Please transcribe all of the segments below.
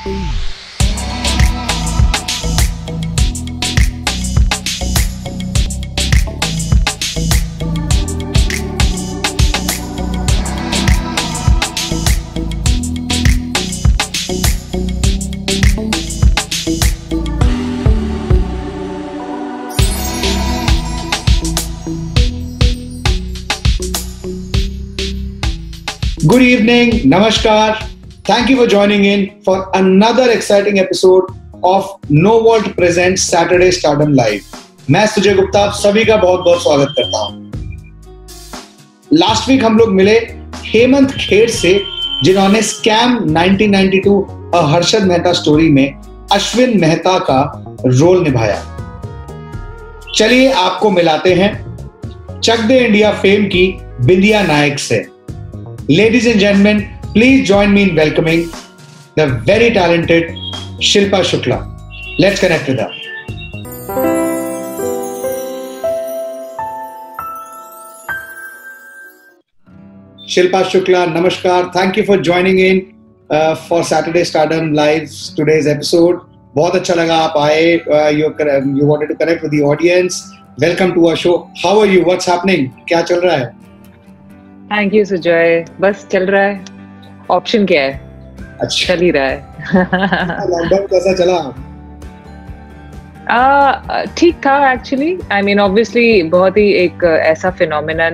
Good evening, Namaskar. Thank you for joining in for another exciting episode of No Vault presents Saturday Stardom Live. मैं सुजय गुप्ता आप सभी का बहुत बहुत स्वागत करता हूं। लास्ट वीक हम लोग मिले हेमंत खेर से, जिन्होंने स्कैम 1992 और हर्षद मेहता स्टोरी में अश्विन मेहता का रोल निभाया। चलिए आपको मिलाते हैं चक दे इंडिया फेम की बिंदिया नायक से। Ladies and gentlemen, please join me in welcoming the very talented Shilpa Shukla. Let's connect with her. Shilpa Shukla, namaskar. Thank you for joining in for Saturday Stardom Live's today's episode. बहुत अच्छा लगा आप आए. You wanted to connect with the audience. Welcome to our show. How are you? What's happening? क्या चल रहा है? Thank you Sujay, बस चल रहा है। ऑप्शन क्या है? अच्छा चल ही रहा है। लॉकडाउन कैसा चला? ठीक था एक्चुअली। आई मीन ऑब्वियसली बहुत ही एक ऐसा फिनोमिना,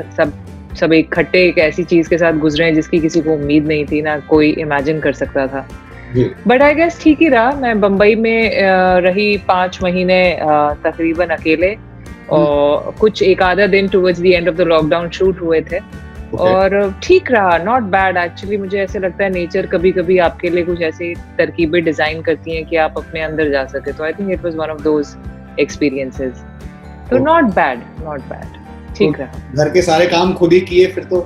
सब इकट्ठे एक ऐसी चीज के साथ गुजरे हैं जिसकी किसी को उम्मीद नहीं थी, ना कोई इमेजिन कर सकता था। बट आई गेस ठीक ही रहा। मैं बम्बई में रही 5 महीने तकरीबन अकेले, और कुछ एक आधा दिन towards the end of the lockdown shoot हुए थे। और ठीक रहा, नॉट बैड एक्चुअली। मुझे ऐसे लगता है नेचर कभी कभी आपके लिए कुछ ऐसी तरकीबें डिजाइन करती हैं कि आप अपने अंदर जा सके। तो I think it was one of those experiences. तो नॉट बैड, ठीक रहा। घर के सारे काम खुद ही किए फिर तो?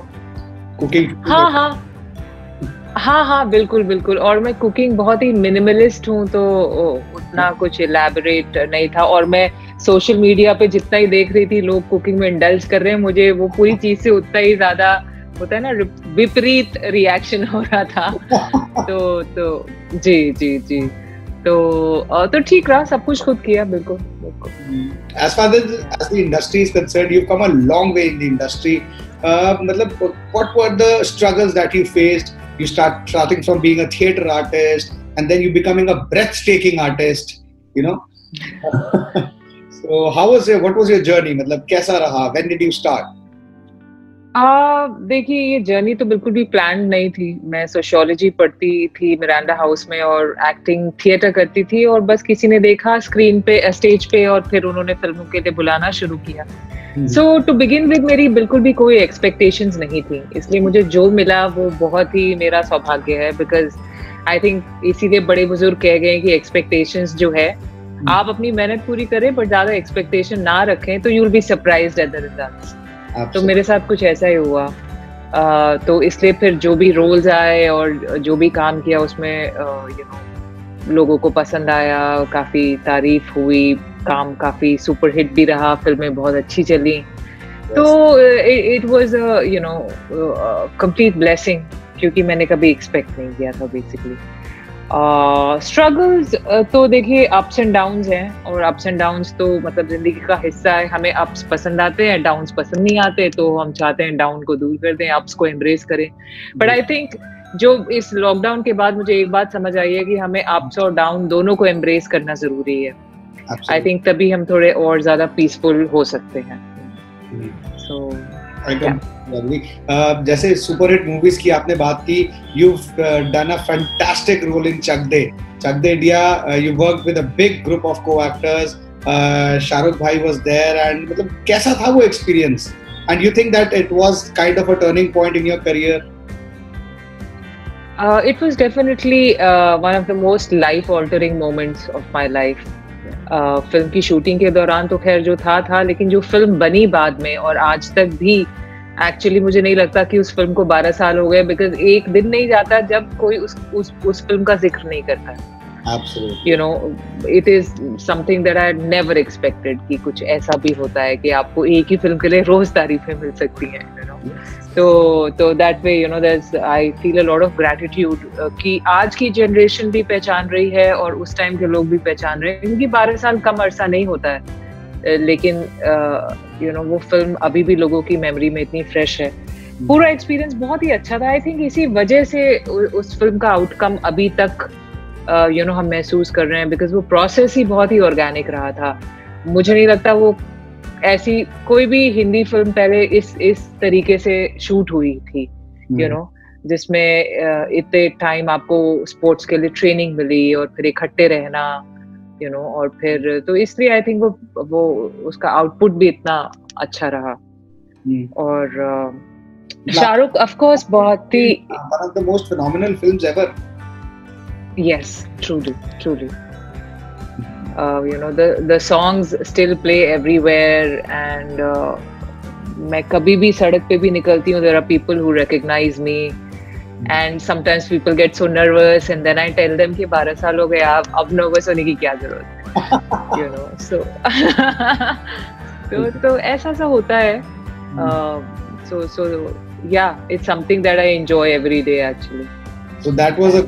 कुकिंग? हाँ, बिल्कुल। और मैं कुकिंग बहुत ही मिनिमलिस्ट हूँ, तो उतना कुछ इलैबोरेट नहीं था। और मैं सोशल मीडिया पे जितना ही देख रही थी लोग कुकिंग में इंडल्ज कर रहे हैं, मुझे वो पूरी चीज से उतना ही ज्यादा होता है ना, विपरीत रिएक्शन हो रहा था। तो जी तो ठीक रहा, सब कुछ खुद किया। बिल्कुल। As far as the industry is concerned, you've come a long way in the industry. मतलब what were the struggles that you faced? You starting from being a theater artist and then you becoming a breathtaking artist, you know. So what was your journey? मतलब कैसा रहा? When did you start? देखिए, ये journey तो बिल्कुल भी plan नहीं थी। मैं सोशियोलॉजी पढ़ती थी मिरांडा हाउस में और एक्टिंग थिएटर करती थी, और बस किसी ने देखा स्क्रीन पे, स्टेज पे, और फिर उन्होंने फिल्मों के लिए बुलाना शुरू किया। सो टू बिगिन विद मेरी बिल्कुल भी कोई एक्सपेक्टेशंस नहीं थी, इसलिए मुझे जो मिला वो बहुत ही मेरा सौभाग्य है। बिकॉज आई थिंक इसीलिए बड़े बुजुर्ग कह गए कि एक्सपेक्टेशंस जो है, आप अपनी मेहनत पूरी करें पर ज्यादा एक्सपेक्टेशन ना रखें तो you will be surprised at the results. तो मेरे साथ कुछ ऐसा ही हुआ। तो इसलिए फिर जो भी रोल्स आए और जो भी काम किया उसमें लोगों को पसंद आया, काफी तारीफ हुई, काम काफी सुपर हिट भी रहा, फिल्में बहुत अच्छी चली। तो इट वाज कंप्लीट ब्लेसिंग, क्योंकि मैंने कभी एक्सपेक्ट नहीं किया था बेसिकली। स्ट्रगल्स तो देखिए अप्स एंड डाउन्स हैं, और अप्स एंड डाउन्स तो मतलब जिंदगी का हिस्सा है। हमें अप्स पसंद आते हैं, डाउन्स पसंद नहीं आते, तो हम चाहते हैं डाउन को दूर कर दें, अप्स को एम्ब्रेस करें। बट आई थिंक जो इस लॉकडाउन के बाद मुझे एक बात समझ आई है कि हमें अप्स और डाउन दोनों को एम्ब्रेस करना जरूरी है। आई थिंक तभी हम थोड़े और ज्यादा पीसफुल हो सकते हैं। सो जैसे सुपर हिट मूवीज की आपने बात की, you've done a fantastic role in Chak De India. You worked with a big group of co-actors. Shahrukh bhai was there, and मतलब कैसा था वो experience? And you think that it was kind of a turning point in your career? It was definitely one of the most life-altering moments of my life. Film की shooting के दौरान तो खैर जो था, लेकिन जो फिल्म बनी बाद में और आज तक भी, एक्चुअली मुझे नहीं लगता कि उस फिल्म को 12 साल हो गए, बिकॉज एक दिन नहीं जाता जब कोई उस फिल्म का जिक्र नहीं करता। Absolutely. You know, it is something that I had never expected कि कुछ ऐसा भी होता है कि आपको एक ही फिल्म के लिए रोज तारीफें मिल सकती हैं, you know. तो that way, you know, I feel a lot of gratitude कि आज की जनरेशन भी पहचान रही है और उस टाइम के लोग भी पहचान रहे हैं, क्योंकि 12 साल कम अरसा नहीं होता है, लेकिन you know, वो फिल्म अभी भी लोगों की मेमोरी में इतनी फ्रेश है. पूरा एक्सपीरियंस बहुत ही अच्छा था. आई थिंक इसी वजह से उस फिल्म का आउटकम अभी तक you know, हम महसूस कर रहे हैं, बिकॉज वो प्रोसेस ही बहुत ही ऑर्गेनिक रहा था. मुझे नहीं लगता वो ऐसी कोई भी हिंदी फिल्म पहले इस तरीके से शूट हुई थी, you know, जिसमें इतने टाइम आपको स्पोर्ट्स के लिए ट्रेनिंग मिली और फिर इकट्ठे रहना, you know, और फिर तो इसलिए आई थिंक वो उसका आउटपुट भी इतना अच्छा रहा. और शाहरुख ऑफ कोर्स बहुत ही one of the most phenomenal films ever. Yes, truly. You know, the songs still play everywhere, and मैं कभी भी सड़क पे भी निकलती हूँ, there are people who recognize me, and sometimes people get so nervous, and then I tell them कि 12 साल हो गए, अब nervous होने की क्या जरूरत है, you know, so तो ऐसा सा होता है. So yeah, it's something that I enjoy every day actually. So that was a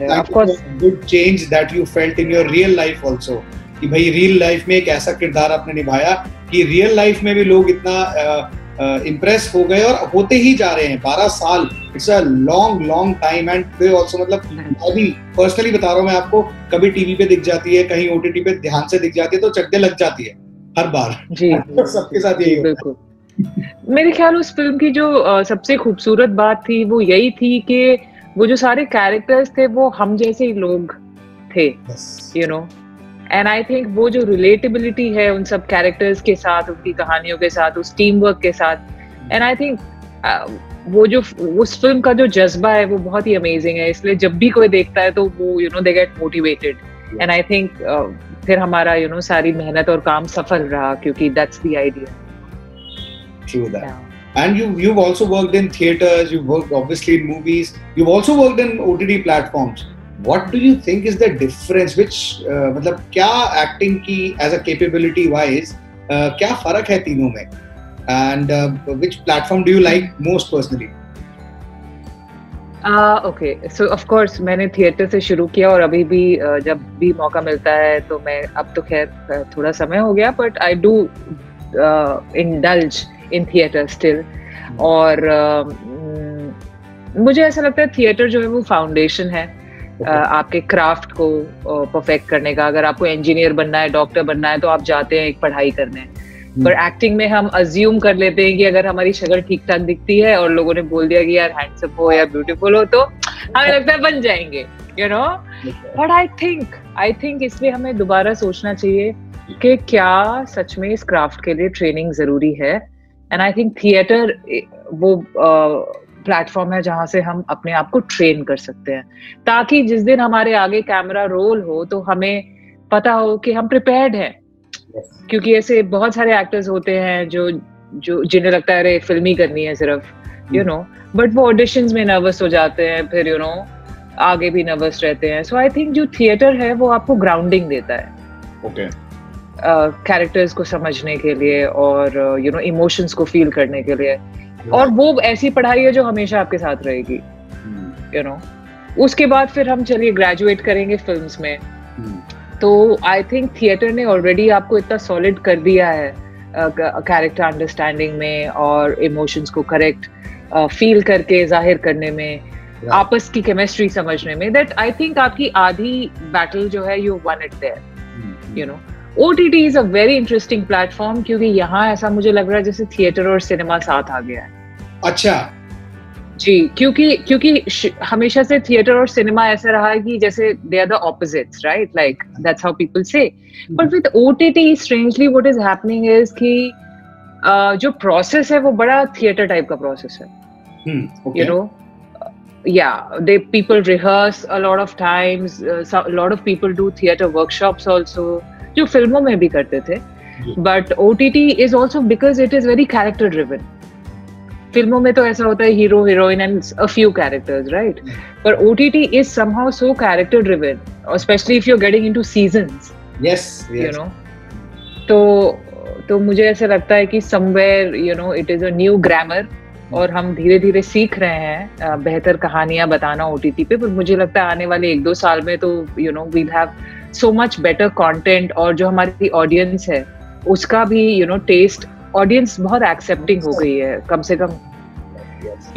good change that you felt in your real life also. कि भाई रियल लाइफ में एक ऐसा किरदार आपने निभाया कि रियल लाइफ में भी लोग इतना इम्प्रेस हो गए और होते ही जा रहे हैं. 12 साल, it's a long time. And फिर ऑल्सो मतलब मैं भी पर्सनली बता रहा हूँ, मैं आपको कभी टीवी पे दिख जाती है, कहीं OTT पे ध्यान से दिख जाती है तो चड्डे लग जाती है हर बार. जी सबके साथ यही होता है. मेरे ख्याल उस फिल्म की जो सबसे खूबसूरत बात थी वो यही थी कि वो जो सारे कैरेक्टर्स थे वो हम जैसे ही लोग थे, you know, and I think वो जो रिलेटेबिलिटी है उन सब कैरेक्टर्स के साथ, उनकी कहानियों के साथ, उस टीम वर्क के साथ, and I think वो जो उस फिल्म का जो जज्बा है वो बहुत ही अमेजिंग है. इसलिए जब भी कोई देखता है तो वो you know they get motivated, and I think फिर हमारा you know सारी मेहनत और काम सफल रहा, क्योंकि that's the idea. True that. Yeah. And you've also worked in theaters, you've worked obviously in movies, you've also worked in OTT platforms. What do you think is the difference? Which मतलब क्या acting की as a capability wise क्या फर्क है तीनों में? And which platform do you like most personally? Okay, so of course मैंने theatre से शुरू किया और अभी भी जब भी मौका मिलता है तो मैं, अब तो खैर थोड़ा समय हो गया, but I do indulge in theater still. और मुझे ऐसा लगता है थिएटर जो है वो फाउंडेशन है आपके क्राफ्ट को परफेक्ट करने का. अगर आपको इंजीनियर बनना है, डॉक्टर बनना है, तो आप जाते हैं एक पढ़ाई करने. पर एक्टिंग में हम अज्यूम कर लेते हैं कि अगर हमारी शक्ल ठीक ठाक दिखती है और लोगों ने बोल दिया कि यार हैंडसम हो या ब्यूटीफुल हो तो हमें लगता है बन जाएंगे, you know. But I think इसलिए हमें दोबारा सोचना चाहिए कि क्या सच में इस क्राफ्ट के लिए ट्रेनिंग जरूरी है. एंड आई थिंक थिएटर वो प्लेटफॉर्म है जहां से हम अपने आप को ट्रेन कर सकते हैं, ताकि जिस दिन हमारे आगे कैमरा रोल हो तो हमें पता हो कि हम प्रिपेयर्ड हैं. क्योंकि ऐसे बहुत सारे एक्टर्स होते हैं जो जिन्हें लगता है अरे फिल्म ही करनी है सिर्फ, यू नो, बट वो ऑडिशंस में नर्वस हो जाते हैं, फिर यू नो आगे भी नर्वस रहते हैं. सो आई थिंक जो थिएटर है वो आपको ग्राउंडिंग देता है. ओके. कैरेक्टर्स को समझने के लिए और यू नो इमोशंस को फील करने के लिए. और वो ऐसी पढ़ाई है जो हमेशा आपके साथ रहेगी, यू नो. उसके बाद फिर हम चलिए ग्रेजुएट करेंगे फिल्म्स में, तो आई थिंक थिएटर ने ऑलरेडी आपको इतना सॉलिड कर दिया है कैरेक्टर अंडरस्टैंडिंग में और इमोशंस को करेक्ट फील करके जाहिर करने में, आपस की केमिस्ट्री समझने में, दैट आई थिंक आपकी आधी बैटल जो है you won it there, you know. OTT is a very interesting platform क्योंकि यहाँ ऐसा मुझे लग रहा है जैसे थिएटर और सिनेमा साथ आ गया है. अच्छा जी, क्योंकि हमेशा से थिएटर और सिनेमा ऐसा रहा है कि जैसे they are the opposites, right? Like that's how people say. But with OTT, strangely what is happening is कि जो process है वो बड़ा थिएटर टाइप का process है. You know, yeah, people rehearse a lot of times. A lot of people do theater workshops also. जो फिल्मों में भी करते थे, but OTT is also because it is very character driven. फिल्मों में तो ऐसा होता है hero heroine and a few characters, right? पर OTT is somehow so character driven especially if you're getting into seasons. Yes. You know, तो मुझे ऐसा लगता है कि somewhere you know it is a new grammar और हम धीरे धीरे सीख रहे हैं बेहतर कहानियां बताना OTT पे, पर मुझे लगता है आने वाले 1-2 साल में तो you know we'll have so much better content और जो हमारी ऑडियंस है उसका भी you know taste, ऑडियंस बहुत एक्सेप्टिंग हो गई है कम से कम,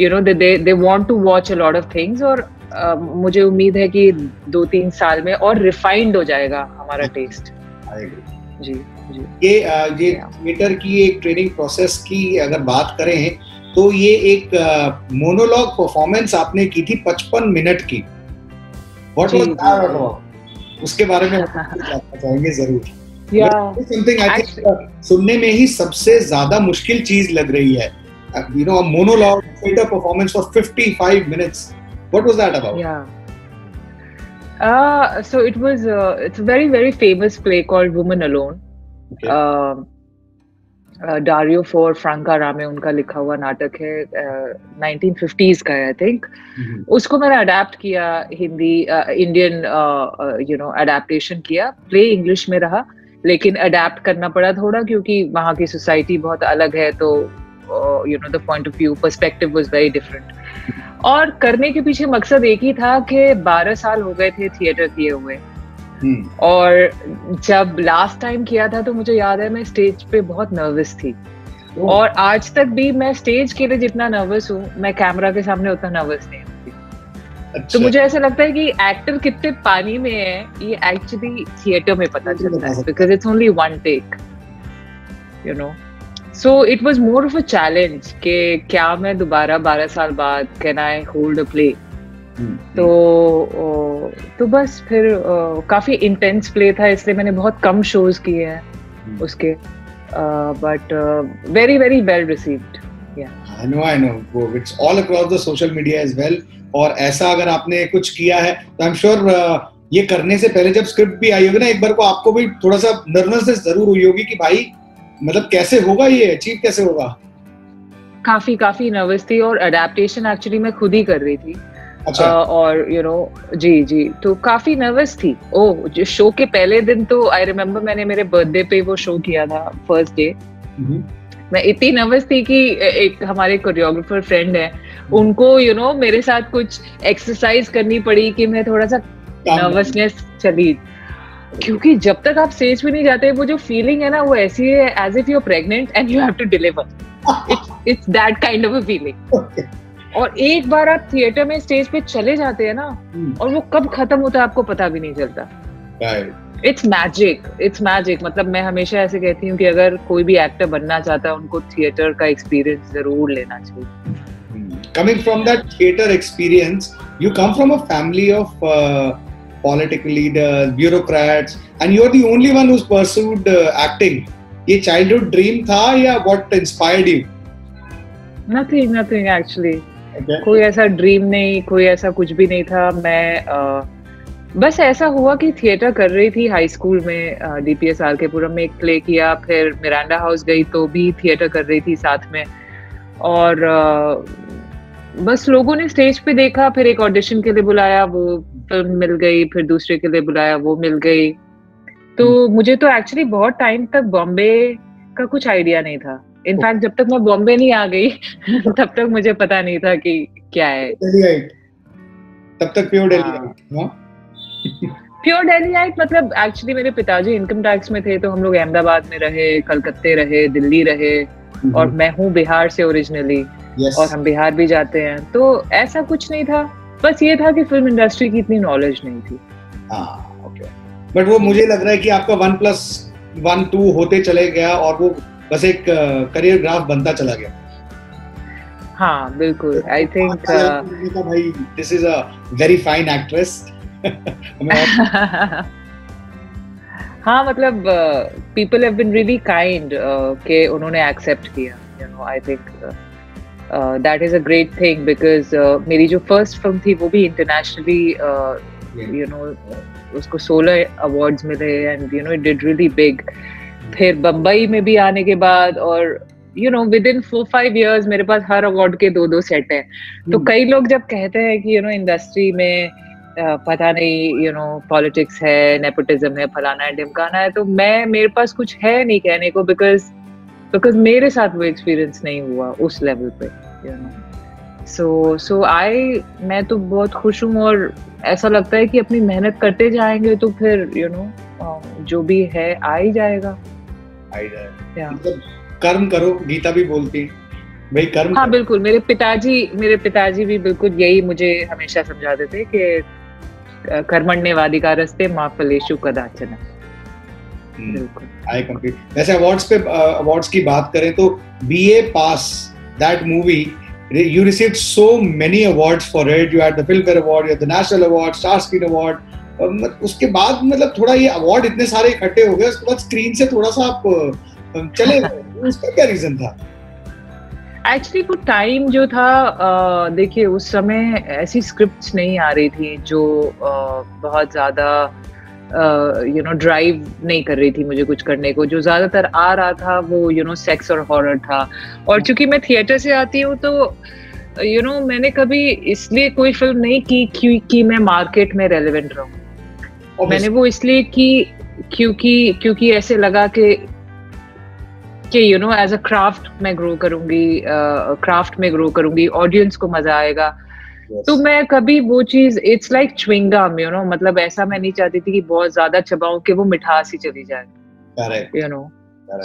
you know they want to watch a lot of things और मुझे उम्मीद है कि 2-3 साल में और रिफाइंड हो जाएगा हमारा टेस्ट। जी जी। ये थिएटर की एक ट्रेनिंग प्रोसेस की अगर बात करें तो ये एक मोनोलॉग परफॉर्मेंस आपने की थी 55 मिनट की, व्हाट वाज दैट, उसके बारे में जानना चाहेंगे जरूर। समथिंग आई थिंक सुनने में ही सबसे ज्यादा मुश्किल चीज लग रही है, you know, a monologue theater performance for 55 minutes. What was that about? So it was it's a very very famous play called Woman Alone. Okay. Dario for Franca रामे उनका लिखा हुआ नाटक है, 1950s का है आई थिंक। उसको मैंने अडेप्ट किया Hindi, Indian you know adaptation किया, प्ले इंग्लिश में रहा लेकिन अडेप्ट करना पड़ा थोड़ा क्योंकि वहाँ की सोसाइटी बहुत अलग है, तो you know the point of view perspective was very different. और करने के पीछे मकसद एक ही था कि 12 साल हो गए थे थिएटर किए हुए, और जब लास्ट टाइम किया था तो मुझे याद है मैं स्टेज पे बहुत नर्वस थी, और आज तक भी मैं स्टेज के लिए जितना नर्वस हूँ मैं कैमरा के सामने उतना नर्वस नहीं होती। अच्छा। तो मुझे ऐसा लगता है कि एक्टर कितने पानी में है ये एक्चुअली थिएटर में पता चलता है, because it's only one take, you know. So it was more of a challenge कि क्या मैं दोबारा 12 साल बाद can I hold a play. तो बस फिर काफी इंटेंस प्ले था, इसलिए मैंने बहुत कम शोज किए हैं उसके, but very very well received. I know वो it's all across the social media as well। और ऐसा अगर आपने कुछ किया है तो आई एम श्योर ये करने से पहले जब स्क्रिप्ट भी आई होगी ना एक बार को, आपको भी थोड़ा सा नर्वसनेस जरूर हुई होगी कि भाई मतलब कैसे होगा ये अचीव कैसे होगा। काफी नर्वस थी, और अडेप्टेशन एक्चुअली मैं खुद ही कर रही थी। अच्छा। और यू नो जी तो काफी नर्वस थी। जो शो के पहले दिन तो आई रिमेम्बर मैंने मेरे बर्थडे पे वो शो किया था फर्स्ट डे। मैं इतनी नर्वस थी कि एक हमारे कोरियोग्राफर फ्रेंड है, उनको यू नो मेरे साथ कुछ एक्सरसाइज करनी पड़ी कि मैं थोड़ा सा नर्वसनेस चली, क्योंकि जब तक आप स्टेज पे नहीं जाते वो जो फीलिंग है ना वो ऐसी है as if you are pregnant and you have to deliver. It's that kind of a feeling. और एक बार आप थिएटर में स्टेज पे चले जाते हैं ना, और वो कब खत्म होता है आपको पता भी नहीं चलता। It's magic. मतलब मैं हमेशा ऐसे कहती हूँ कि अगर कोई भी एक्टर बनना चाहता है उनको थिएटर का एक्सपीरियंस जरूर लेना चाहिए। Coming from that theater experience, you come from a family of political leaders, bureaucrats, and you're the only one who's pursued acting. ये childhood dream था या what inspired you? Nothing actually. Okay. कोई ऐसा dream नहीं, कोई ऐसा कुछ भी नहीं था। मैं बस ऐसा हुआ कि थिएटर कर रही थी हाई स्कूल में, DPS RK-पुरम में एक प्ले किया, फिर मिरांडा हाउस गई तो भी थिएटर कर रही थी साथ में, और बस लोगों ने स्टेज पे देखा, फिर एक ऑडिशन के लिए बुलाया, वो फिल्म मिल गई, फिर दूसरे के लिए बुलाया, वो मिल गई। तो मुझे तो एक्चुअली बहुत टाइम तक बॉम्बे का कुछ आइडिया नहीं था। इनफैक्ट जब तक मैं बॉम्बे नहीं आ गई तब तक मुझे पता नहीं था कि क्या है। तब तक प्योर दिल्लीइट मतलब एक्चुअली मेरे पिताजी इनकम टैक्स में थे, तो हम लोग अहमदाबाद में रहे, कलकत्ते रहे, दिल्ली रहे, और मैं हूँ बिहार से ओरिजिनली। yes. और हम बिहार भी जाते हैं, तो ऐसा कुछ नहीं था। बस ये था कि फिल्म इंडस्ट्री की इतनी नॉलेज नहीं थी। ओके। बट वो मुझे लग रहा है कि आपका 1+1 2 होते चले गया और वो बस एक करियर ग्राफ बनता चला गया। हाँ बिल्कुल। आई थिंक भाई this is a very fine actress. हाँ मतलब people have been really kind कि उन्होंने एक्सेप्ट किया, you know. I think that is a great thing, because मेरी जो फर्स्ट फिल्म थी वो भी इंटरनेशनली यू नो उसको 16 अवार्ड्स मिले, and you know it did really big. फिर बम्बई में भी आने के बाद, और you know with in 4-5 years मेरे पास हर अवार्ड के 2-2 सेट हैं। तो कई लोग जब कहते हैं कि यू नो इंडस्ट्री में पता नहीं पॉलिटिक्स है, नेपोटिज्म है, फलाना है, ढिमकाना है, तो मेरे पास कुछ है नहीं कहने को, बिकॉज मेरे साथ वो एक्सपीरियंस नहीं हुआ उस लेवल पे, मैं तो बहुत खुश हूँ, और ऐसा लगता है कि अपनी मेहनत करते जाएंगे तो फिर जो भी है आ ही जाएगा। मतलब कर्म करो, गीता भी बोलती भाई, कर्म। हाँ बिल्कुल, मेरे पिताजी भी बिल्कुल यही मुझे हमेशा समझाते थे कि कर्मण्येवाधिकारस्ते मा फलेषु कदाचन। बिल्कुल, आई कंप्लीट। वैसे अवार्ड्स की बात करें तो BA pass, that movie, you received so many awards for it. You had the Filmfare Award, you had the National Award, Star Screen Award. उसके बाद मतलब थोड़ा ये अवार्ड इतने सारे इकट्ठे हो गए, उसके बाद स्क्रीन से थोड़ा सा आप चले गए। उसका क्या रीजन था? एक्चुअली वो टाइम जो था, देखिए उस समय ऐसी स्क्रिप्ट्स नहीं आ रही थी जो बहुत ज्यादा ड्राइव नहीं कर रही थी मुझे कुछ करने को। जो ज्यादातर आ रहा था वो सेक्स और हॉरर था, और चूंकि मैं थिएटर से आती हूँ तो मैंने कभी इसलिए कोई फिल्म नहीं की कि मैं मार्केट में रेलेवेंट रहूं। मैंने वो इसलिए की क्योंकि ऐसे लगा कि एज अ क्राफ्ट में ग्रो करूंगी, ऑडियंस को मजा आएगा। तो मैं कभी वो चीज, इट्स लाइक च्युइंग गम, मतलब ऐसा मैं नहीं चाहती थी कि बहुत ज्यादा चबाऊं कि वो मिठास ही चली जाए। Correct.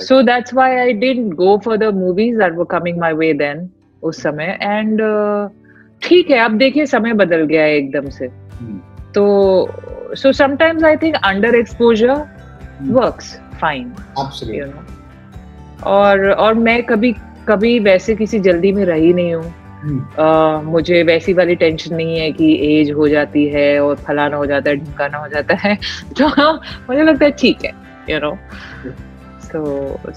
So that's why I didn't go for the movies that were coming my way then, उस समय। एंड ठीक है, अब देखिए समय बदल गया है एकदम से। तो so sometimes I think under exposure works fine. Absolutely. और मैं कभी वैसे किसी जल्दी में रही नहीं हूँ। मुझे वैसी वाली टेंशन नहीं है कि एज हो जाती है और फलाना हो जाता है, ढिमकाना हो जाता है। तो मुझे लगता है ठीक है, so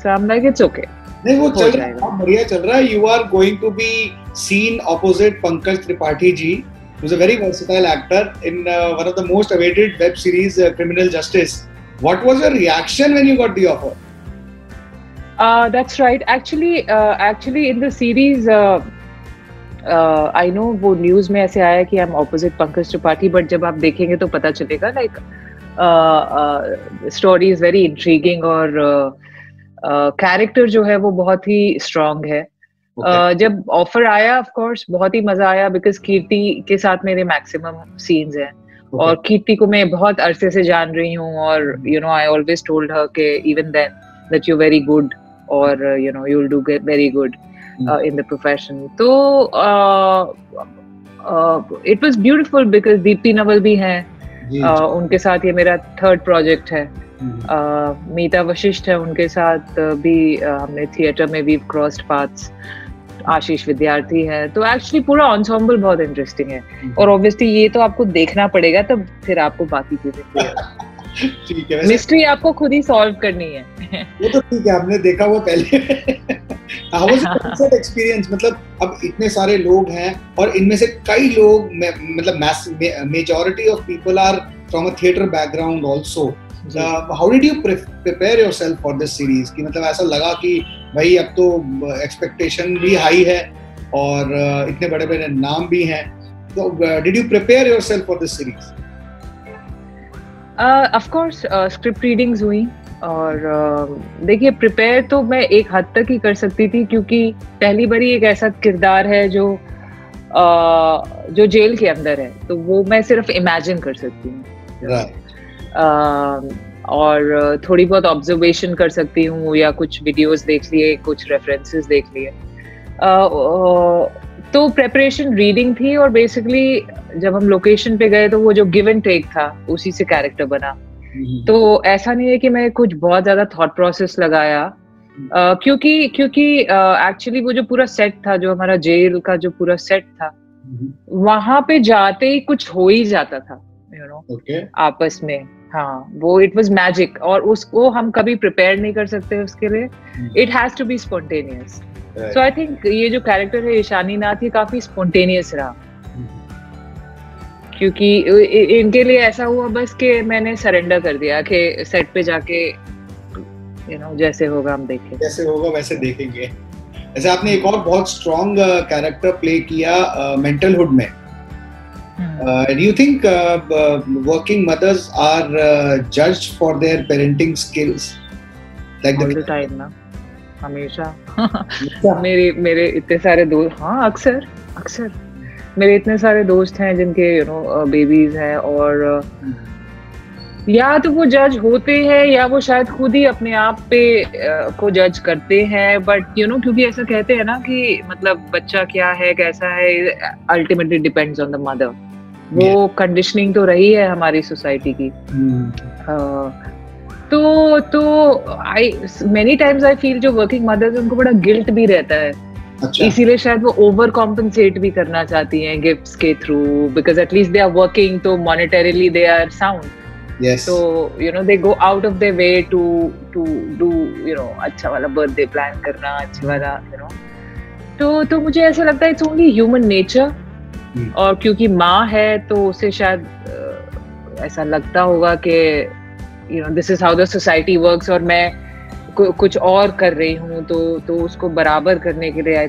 I'm like it's okay. नहीं, वो चल रहा है, बहुत बढ़िया चल रहा है। You are going to be seen opposite Pankaj Tripathi ji, who's a very versatile actor in one of the most awaited web series, Criminal Justice. What was your reaction when you got the offer? That's right. Actually in the series, I know वो news में ऐसे आया कि I'm opposite Pankaj Tripathi, but जब आप देखेंगे तो पता चलेगा like story is very intriguing, और कैरेक्टर जो है वो बहुत ही स्ट्रांग है। जब ऑफर आया ऑफ कोर्स बहुत ही मजा आया, बिकॉज कीर्ति के साथ मेरे मैक्सिमम सीन्स हैं, और कीर्ति को मैं बहुत अरसे से जान रही हूँ, और आई ऑलवेज टोल्ड हर के even then that you very good, और you will do very good in the profession. तो it was beautiful because Deepti Naval भी हैं, उनके साथ ये मेरा थर्ड प्रोजेक्ट है। मीता वशिष्ठ है, उनके साथ भी हमने थिएटर में वी क्रॉस्ड पाथ्स। आशीष विद्यार्थी है, तो एक्चुअली पूरा एंसेम्बल बहुत इंटरेस्टिंग है। और ऑब्वियसली ये तो आपको देखना पड़ेगा, तब फिर आपको बाकी चीजें ठीक है, मिस्ट्री आपको खुद ही सॉल्व करनी है। वो तो ठीक है, हमने देखा हुआ पहले। How was the experience? मतलब अब इतने सारे लोग हैं, और इनमें से कई लोग मतलब majority of people are from a theatre background also. How did you prepare yourself for this series? कि मतलब ऐसा लगा कि भाई अब तो expectation भी high है और इतने बड़े बड़े नाम भी हैं, तो did you prepare yourself for this series? Of course, script readings हुई, और देखिए प्रिपेयर तो मैं एक हद तक ही कर सकती थी, क्योंकि पहली बारी एक ऐसा किरदार है जो जेल के अंदर है, तो वो मैं सिर्फ इमेजिन कर सकती हूँ। और थोड़ी बहुत ऑब्जर्वेशन कर सकती हूँ, या कुछ वीडियोस देख लिए, कुछ रेफरेंसेस देख लिए। तो प्रेपरेशन रीडिंग थी, और बेसिकली जब हम लोकेशन पे गए तो वो जो गिव एंड टेक था उसी से कैरेक्टर बना। तो ऐसा नहीं है कि मैं कुछ बहुत ज्यादा थॉट प्रोसेस लगाया, क्योंकि एक्चुअली वो जो पूरा सेट था, जो हमारा जेल का जो पूरा सेट था, वहां पे जाते ही कुछ हो ही जाता था, आपस में। हाँ, वो इट वाज मैजिक, और उसको हम कभी प्रिपेयर नहीं कर सकते उसके लिए। It has to be spontaneous. So I think ये जो कैरेक्टर है ईशानी नाथ, ये काफी स्पॉन्टेनियस रहा, क्योंकि इनके लिए ऐसा हुआ बस कि मैंने सरेंडर कर दिया कि सेट पे जाके जैसे होगा हम देखेंगे, जैसे होगा वैसे देखेंगे। ऐसे आपने एक और बहुत स्ट्रॉन्ग कैरेक्टर प्ले किया मेंटलहुड में, Do you think working mothers are judged for their parenting skills? Like all the time ना, हमेशा। मेरे इतने सारे दोस्त, हाँ अक्सर मेरे इतने सारे दोस्त हैं जिनके बेबीज हैं, और या तो वो जज होते हैं या वो शायद खुद ही अपने आप पे को जज करते हैं, बट क्योंकि ऐसा कहते हैं ना कि मतलब बच्चा क्या है कैसा है ultimately depends on the mother. वो कंडीशनिंग तो रही है हमारी सोसाइटी की। तो आई मेनी टाइम्स आई फील जो वर्किंग मदर्स उनको बड़ा गिल्ट भी रहता है। अच्छा। इसीलिए शायद वो ओवर कॉम्पनसेट भी करना चाहती हैं गिफ्ट्स के through, because at least they are working, तो monetarily they are sound. Yes. So they go out of their way to do अच्छा वाला बर्थडे प्लान करना, अच्छा वाला तो मुझे ऐसा लगता है इट्स ओनली ह्यूमन नेचर। और क्योंकि माँ है तो उसे शायद ऐसा लगता होगा कि this is how the society works, और मैं कुछ और कर रही हूँ तो उसको बराबर करने के लिए I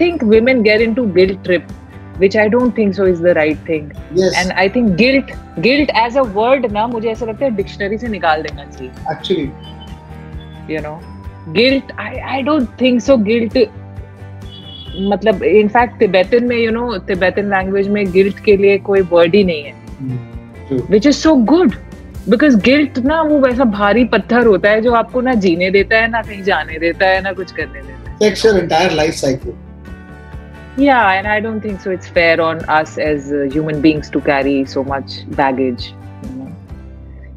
think women get into guilt trip, which I don't think so is the right thing. Yes. And I think guilt as a word ना मुझे ऐसा लगता है डिक्शनरी से निकाल देना चाहिए। Actually, guilt I don't think so. Guilt मतलब in fact Tibetan में Tibetan language में guilt के लिए कोई word ही नहीं है, which is so good because guilt ना वो वैसा भारी पत्थर होता है जो आपको ना जीने देता है, ना कहीं जाने देता है, ना कुछ करने देता है। Affects your entire life cycle. Yeah, and I don't think so it's fair on us as human beings to carry so much baggage.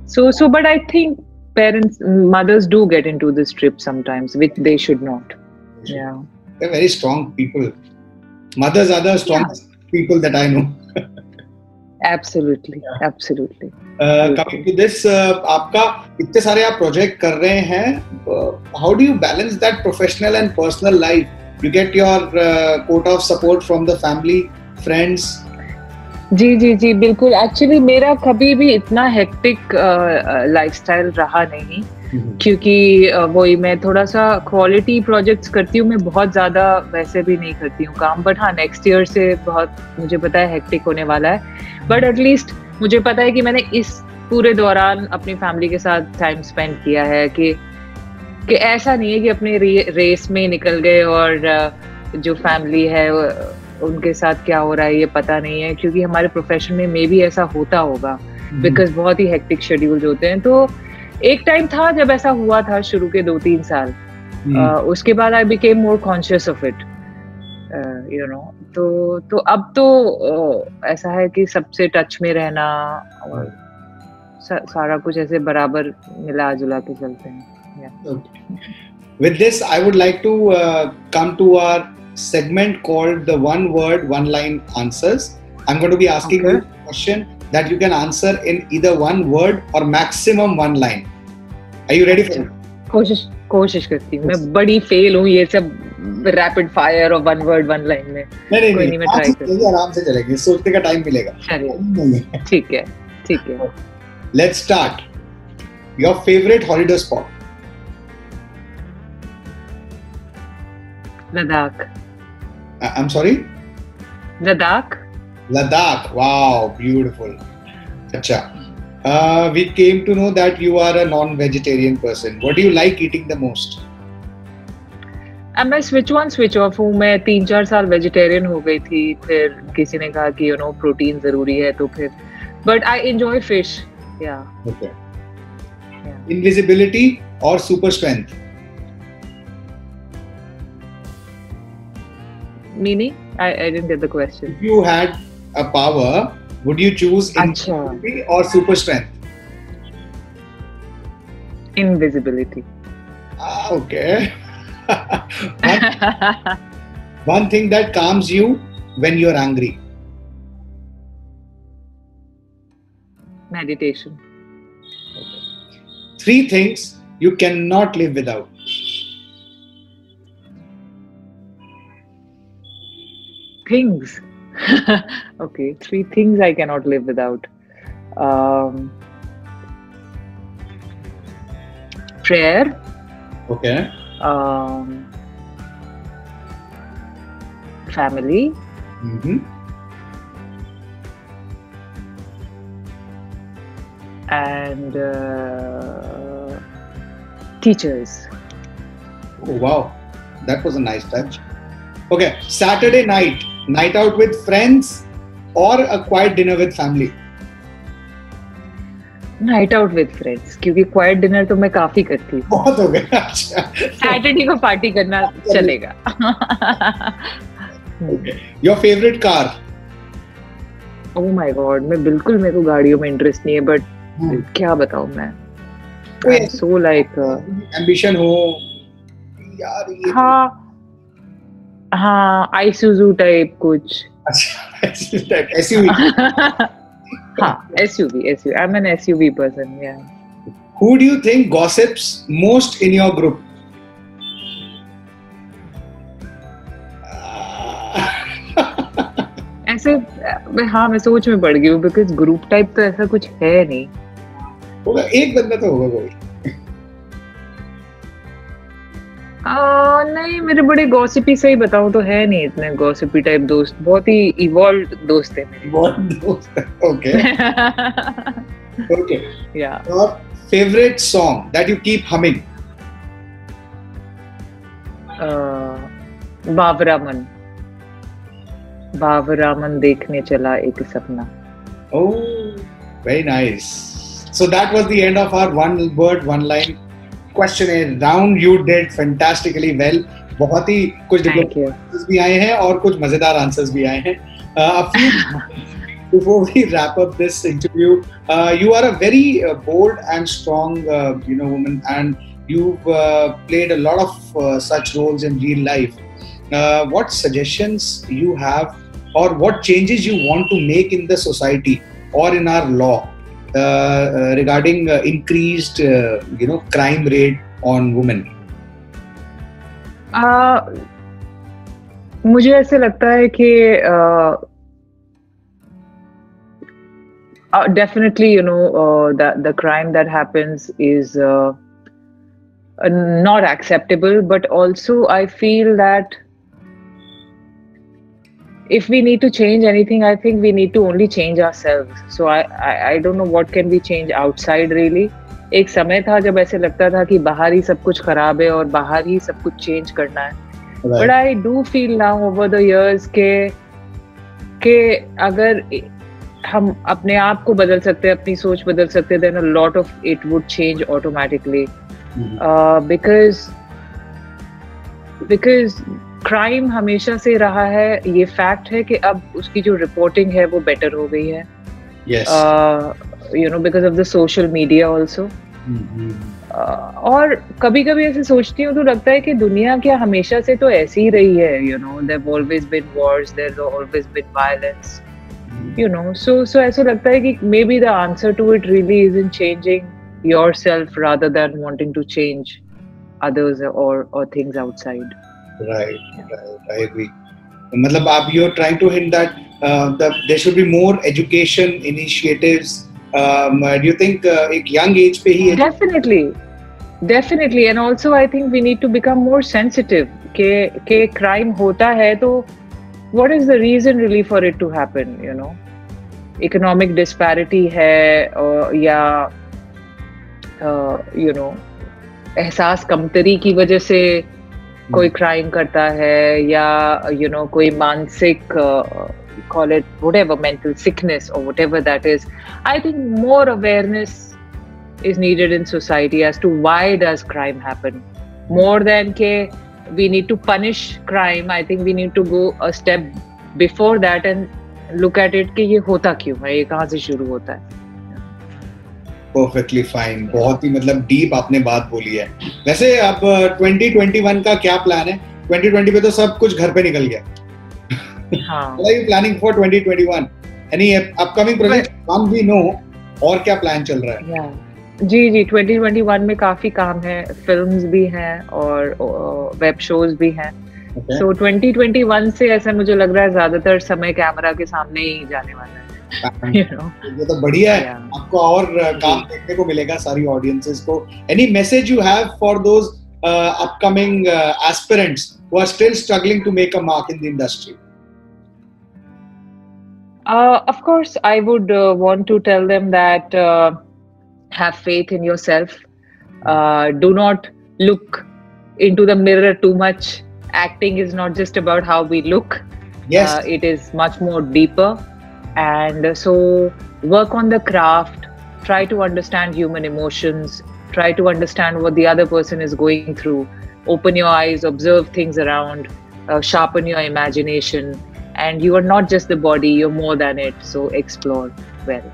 So but I think mothers do get into this trip sometimes, which they should not. Yeah. They're very strong people. Mothers are the strongest people that I know. Absolutely. Coming to this, आपका इतने सारे आप project कर रहे हैं, how do you balance that professional and personal life? You get your quota of support from the family, friends. जी बिल्कुल। Actually मेरा कभी भी इतना हेक्टिक लाइफस्टाइल रहा नहीं, क्योंकि वही मैं थोड़ा सा क्वालिटी प्रोजेक्ट्स करती हूँ, मैं बहुत ज़्यादा वैसे भी नहीं करती हूँ काम, बट हाँ नेक्स्ट ईयर से बहुत मुझे पता है हेक्टिक होने वाला है, बट एटलीस्ट मुझे पता है कि मैंने इस पूरे दौरान अपनी फैमिली के साथ टाइम स्पेंड किया है, कि ऐसा नहीं है कि अपने रेस में निकल गए और जो फैमिली है उनके साथ क्या हो रहा है ये पता नहीं है, क्योंकि हमारे प्रोफेशन में मे भी ऐसा होता होगा बिकॉज बहुत ही हेक्टिक शेड्यूल्स होते हैं। तो एक टाइम था जब ऐसा हुआ था शुरू के 2-3 साल, उसके बाद I became more conscious of it, तो अब तो ऐसा है कि सबसे टच में रहना और सारा कुछ ऐसे बराबर मिला जुला के चलते हैं। Okay. With this, I would like to come to our segment called the one word, one line answers. I'm going to be asking you a question that you can answer in either one word or maximum one line. Are you ready for it? कोशिश करती हूँ। मैं बड़ी fail हूँ ये सब rapid fire और one word one line में। नहीं, मैं ट्राई करूँगी, आराम से चलेगी, सोचने का टाइम मिलेगा। चलिए, ठीक है। Let's start. Your favorite holiday spot? Ladakh. I'm sorry? Ladakh. Wow, beautiful. Acha. We came to know that you are a non-vegetarian person. What do you like eating the most? मैं switch on switch off हूँ। मैं 3-4 साल vegetarian हो गई थी, फिर किसी ने कहा कि प्रोटीन जरूरी है, तो फिर but I enjoy fish. Yeah. Okay. Yeah. Invisibility or super strength? Meaning? I didn't get the question. If you had a power, would you choose invisibility or super strength? Invisibility. Okay. One thing that calms you when you're angry? Meditation. Okay. 3 things you cannot live without. Things. Okay, 3 things I cannot live without. Prayer. Okay. Family. Mm-hmm. and teachers. Oh, wow, that was a nice touch. Okay, Saturday night out with friends or a quiet dinner with family? Night out with friends, क्योंकि quite dinner तो मैं काफी करती हूँ. बहुत हो गया. अच्छा, सैटरडे को पार्टी करना चलेगा. Okay. Your favorite car? Oh my God, मेरे को गाड़ियों में इंटरेस्ट नहीं है, बट क्या बताऊँ मैं. I'm so like ambition हो यार ये. हाँ Isuzu टाइप कुछ. अच्छा, SUV. हाँ, SUV. I'm an SUV person, yeah. Who do you think gossips most in your group? ऐसे हाँ, मैं सोच में पड़ गई हूँ, बिकॉज ग्रुप टाइप तो ऐसा कुछ है नहीं. होगा, एक बंदा तो होगा कोई. नहीं, मेरे बड़े गॉसिपी, सही बताऊं तो है नहीं इतने गॉसिपी टाइप दोस्त. बहुत ही इवॉल्व्ड दोस्त है मेरे. बहुत दोस्त है. ओके. ओके. या. Your favorite song that you keep humming? बाबरामन देखने चला एक सपना. Oh, very nice. So that was the end of our one word, one line questionnaire round. You did fantastically well. बहुत ही कुछ डिफरेंट भी आए हैं और कुछ मजेदार आंसर्स भी आए हैं. Before we wrap up this interview, you are a very bold and strong, woman, and you've played a lot of such roles in real life. What suggestions you have, or what changes you want to make in the society or in our law regarding increased, crime rate on women? मुझे ऐसे लगता है कि definitely, the crime that happens is not acceptable, but also I feel that if we need to change anything, I think we need to only change ourselves. So I don't know what can we change outside really. एक समय था जब ऐसे लगता था कि बाहर ही सब कुछ खराब है और बाहर ही सब कुछ चेंज करना है. But I do feel now over the years के अगर हम अपने आप को बदल सकते हैं, अपनी सोच बदल सकते हैं, then a lot of it would change automatically. Because crime हमेशा से रहा है, ये फैक्ट है कि अब उसकी जो रिपोर्टिंग है वो बेटर हो गई है. Because of the social media also. और कभी कभी ऐसे सोचती हूँ तो लगता है कि दुनिया क्या हमेशा से तो ऐसी ही रही है. There've always been wars, there's always been violence. So ऐसा लगता है कि maybe the answer to it really is in changing yourself rather than wanting to change others or things outside. Right, I agree. मतलब आप you're trying to hint that there should be more education initiatives. Do you think एक young age पे ही? Definitely, and also I think we need to become more sensitive. के crime होता है तो what is the reason really for it to happen? Economic disparity है या एहसास कमतरी की वजह से कोई क्राइम करता है या कोई मानसिक call it whatever, mental sickness or whatever that is. I think more awareness is needed in society as to why does crime happen. More than we need to punish crime, I think we need to go a step before that and look at it कि ये होता क्यों है, ये कहाँ से शुरू होता है. Perfectly fine. बहुत ही डीप आपने बात बोली है. वैसे अब 2021 का क्या प्लान है? 2020 पे तो सब कुछ घर पे निकल गया. हाँ. What are you planning for 2021? Any upcoming project? One we know. और क्या प्लान चल रहा है? Yeah. जी 2021 में काफी काम है. फिल्म्स भी हैं और वेब शोज भी हैं. So 2021 से ऐसा मुझे लग रहा है ज्यादातर समय कैमरा के सामने ही जाने वाला है. ये तो बढ़िया है. आपको और काम देखने को मिलेगा सारी ऑडियंसेस को. Any message you have for those upcoming aspirants who are still struggling to make a mark in the industry? Of course, I would want to tell them that have faith in yourself. Do not look into the mirror too much. Acting is not just about how we look. Yes. It is much more deeper. And so work on the craft. Try to understand human emotions. Try to understand what the other person is going through. Open your eyes, observe things around, sharpen your imagination. And you are not just the body, you're more than it. So explore well.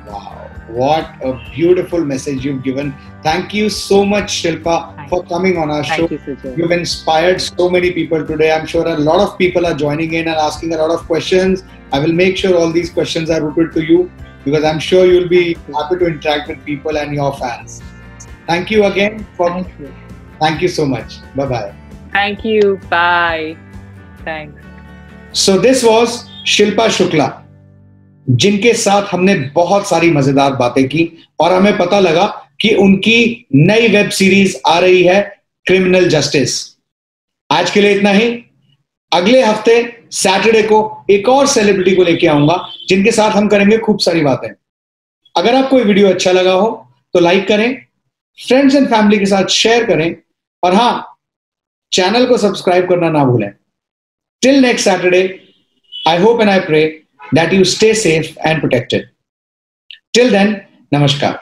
Wow, what a beautiful message you've given. Thank you so much, Shilpa, for coming on our show. Thank you, Sujay. You've inspired so many people today. I'm sure a lot of people are joining in and asking a lot of questions. I will make sure all these questions are routed to you, because I'm sure you'll be happy to interact with people and your fans. Thank you again. Thank you so much. Bye-bye. Thank you. Bye. Thanks. So this was Shilpa Shukla, जिनके साथ हमने बहुत सारी मजेदार बातें की, और हमें पता लगा कि उनकी नई वेब सीरीज आ रही है, क्रिमिनल जस्टिस। आज के लिए इतना ही। अगले हफ्ते सैटरडे को एक और सेलिब्रिटी को लेके आऊंगा, जिनके साथ हम करेंगे खूब सारी बातें। अगर आपको ये वीडियो अच्छा लगा हो तो लाइक करें, फ्रेंड्स एंड फैमिली के साथ शेयर करें, और हाँ, चैनल को सब्सक्राइब करना ना भूलें। Till next Saturday, I hope and I pray that you stay safe and protected. Till then, namaskar.